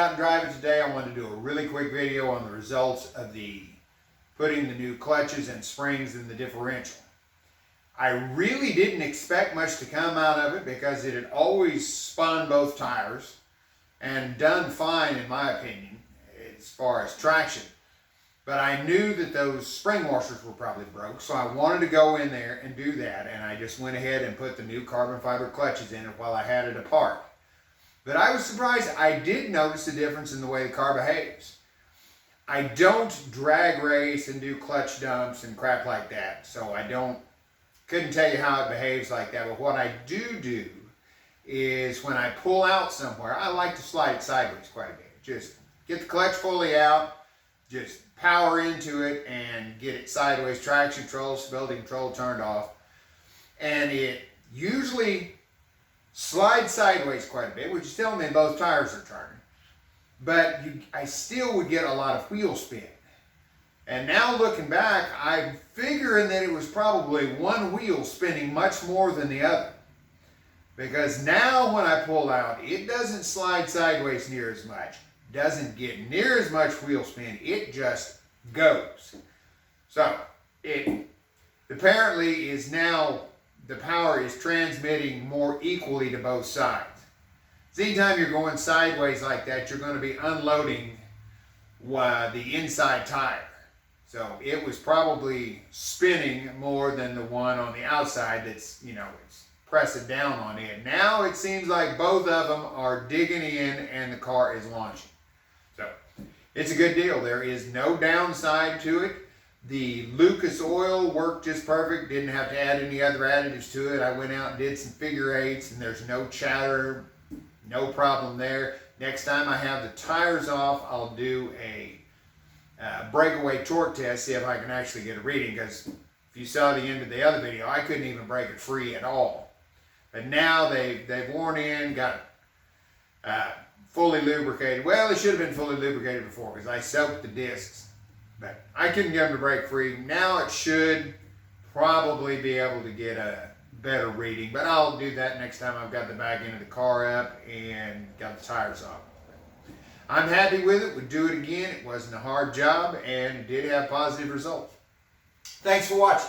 out and drive it today. I wanted to do a really quick video on the results of putting the new clutches and springs in the differential. I really didn't expect much to come out of it because it had always spun both tires and done fine in my opinion as far as traction. But I knew that those spring washers were probably broke, so I wanted to go in there and do that, and I just went ahead and put the new carbon fiber clutches in it while I had it apart. But I was surprised. I did notice a difference in the way the car behaves. I don't drag race and do clutch dumps and crap like that, so couldn't tell you how it behaves like that. But what I do is when I pull out somewhere, I like to slide it sideways quite a bit. Just get the clutch fully out, just power into it and get it sideways, traction control, stability control turned off. And it usually slides sideways quite a bit, which is telling me both tires are turning. But I still would get a lot of wheel spin. And now looking back, I'm figuring that it was probably one wheel spinning much more than the other. Because now when I pull out, it doesn't slide sideways near as much. Doesn't get near as much wheel spin. It just goes. So it apparently is now, the power is transmitting more equally to both sides. So anytime you're going sideways like that, you're going to be unloading the inside tire. So it was probably spinning more than the one on the outside that's, it's pressing down on it. Now it seems like both of them are digging in and the car is launching. So it's a good deal. There is no downside to it. The Lucas oil worked just perfect. Didn't have to add any other additives to it. I went out and did some figure eights and there's no chatter, no problem there. Next time I have the tires off, I'll do a breakaway torque test, see if I can actually get a reading, because if you saw the end of the other video, I couldn't even break it free at all. But now they've worn in, got fully lubricated. Well, they should have been fully lubricated before because I soaked the discs. But I couldn't get them to break free. Now it should probably be able to get a better reading, but I'll do that next time I've got the back end of the car up and got the tires off. I'm happy with it. Would do it again. It wasn't a hard job and it did have positive results. Thanks for watching.